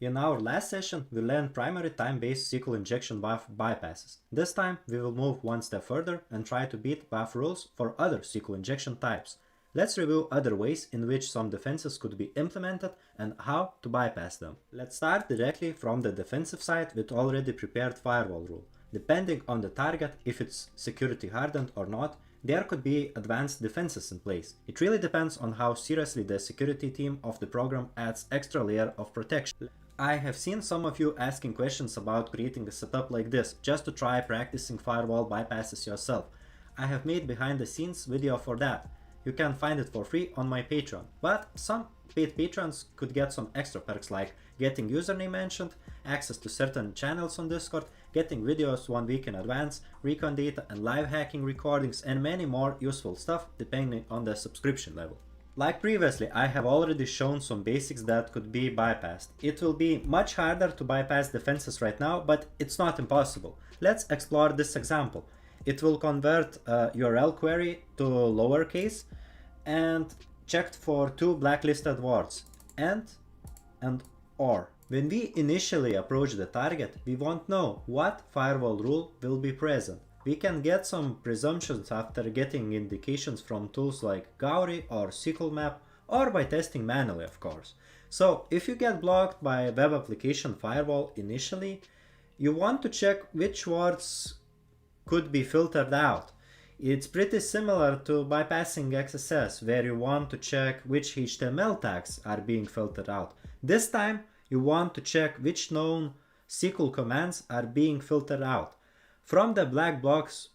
In our last session, we learned primary time-based SQL injection WAF bypasses. This time, we will move one step further and try to beat WAF rules for other SQL injection types. Let's review other ways in which some defenses could be implemented and how to bypass them. Let's start directly from the defensive side with already prepared firewall rule. Depending on the target, if it's security hardened or not, there could be advanced defenses in place. It really depends on how seriously the security team of the program adds extra layer of protection. I have seen some of you asking questions about creating a setup like this, just to try practicing firewall bypasses yourself. I have made behind the scenes video for that. You can find it for free on my Patreon. But some paid patrons could get some extra perks like getting username mentioned, access to certain channels on Discord, getting videos 1 week in advance, recon data and live hacking recordings, and many more useful stuff depending on the subscription level. Like previously, I have already shown some basics that could be bypassed. It will be much harder to bypass defenses right now, but it's not impossible. Let's explore this example. It will convert a URL query to lowercase and checked for two blacklisted words, and or. When we initially approach the target, we won't know what firewall rule will be present. We can get some presumptions after getting indications from tools like Gauri or SQL Map, or by testing manually, of course. So if you get blocked by a web application firewall initially, you want to check which words could be filtered out. It's pretty similar to bypassing XSS, where you want to check which HTML tags are being filtered out. This time, you want to check which known SQL commands are being filtered out. From the black box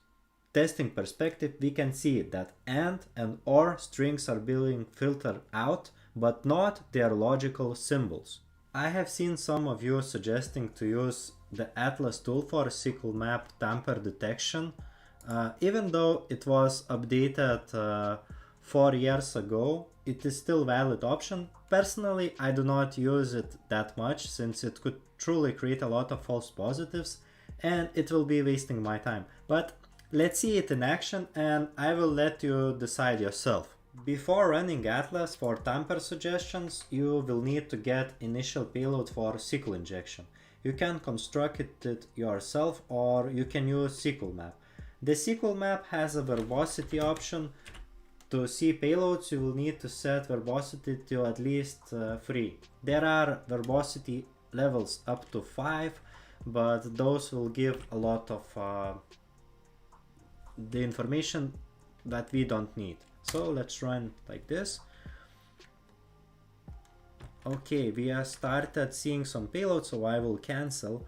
testing perspective, we can see that and or strings are being filtered out, but not their logical symbols. I have seen some of you suggesting to use the Atlas tool for SQL Map tamper detection. Even though it was updated 4 years ago, it is still a valid option. Personally, I do not use it that much since it could truly create a lot of false positives and it will be wasting my time. But let's see it in action and I will let you decide yourself. Before running Atlas for tamper suggestions, you will need to get initial payload for SQL injection. You can construct it yourself or you can use SQL Map. The SQL Map has a verbosity option. To see payloads, you will need to set verbosity to at least 3. There are verbosity levels up to 5, but those will give a lot of the information that we don't need. So let's run like this. Okay, we have started seeing some payloads, so I will cancel.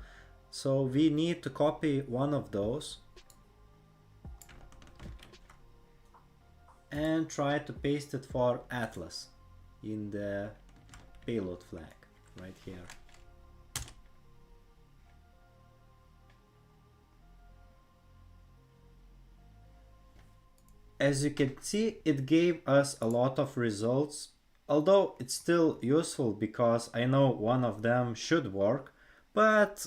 So we need to copy one of those and try to paste it for Atlas in the payload flag right here. As you can see, it gave us a lot of results, although it's still useful because I know one of them should work, but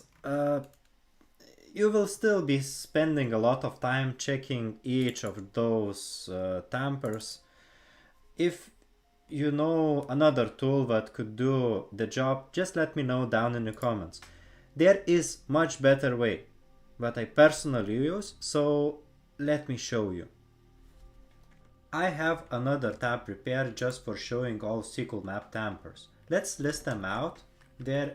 you will still be spending a lot of time checking each of those tampers. If you know another tool that could do the job, just let me know down in the comments. There is much better way that I personally use, so let me show you. I have another tab prepared just for showing all SQL Map tampers. Let's list them out. There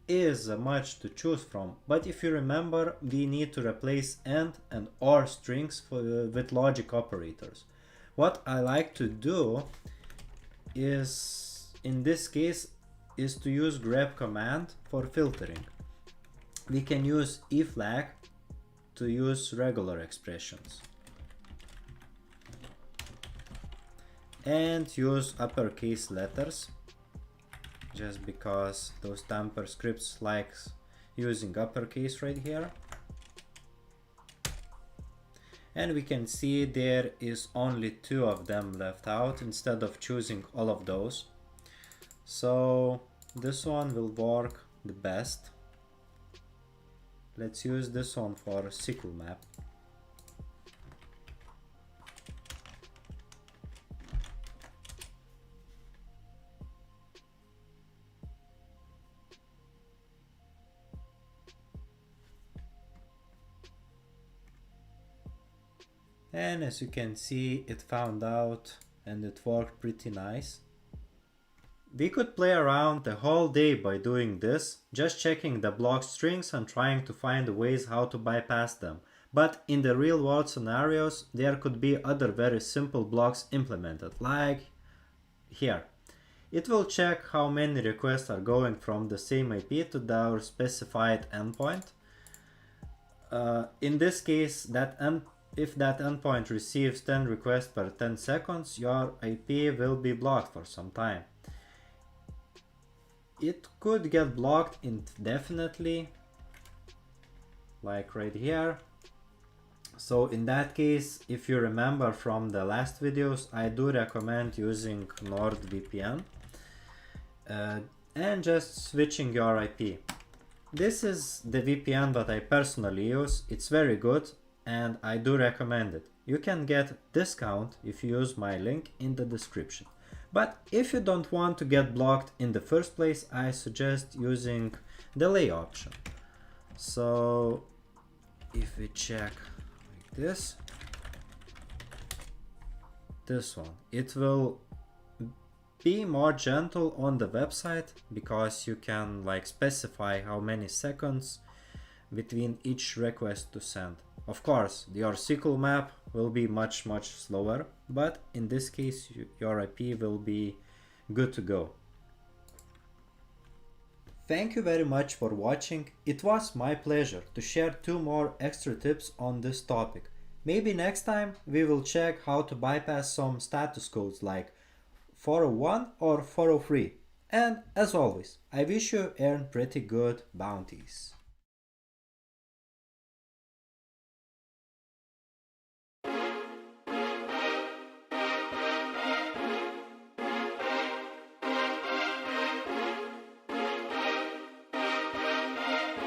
is much to choose from, but if you remember, we need to replace and or strings with logic operators. What I like to do is, in this case, is to use grep command for filtering. We can use eflag to use regular expressions and use uppercase letters, just because those tamper scripts likes using uppercase right here. And we can see there is only 2 of them left out instead of choosing all of those. So this one will work the best. Let's use this one for SQL Map. And as you can see, it found out and it worked pretty nice. We could play around the whole day by doing this, just checking the block strings and trying to find ways how to bypass them. But in the real world scenarios, there could be other very simple blocks implemented, like here. It will check how many requests are going from the same IP to their specified endpoint. In this case, if that endpoint receives 10 requests per 10 seconds, your IP will be blocked for some time. It could get blocked indefinitely, like right here. So in that case, if you remember from the last videos, I do recommend using NordVPN and just switching your IP. This is the VPN that I personally use. It's very good and I do recommend it. You can get discount if you use my link in the description. But if you don't want to get blocked in the first place, I suggest using delay option. So if we check like this one, it will be more gentle on the website because you can like specify how many seconds between each request to send. Of course, your SQL map will be much slower, but in this case your IP will be good to go. Thank you very much for watching. It was my pleasure to share 2 more extra tips on this topic. Maybe next time we will check how to bypass some status codes like 401 or 403. And as always, I wish you earn pretty good bounties.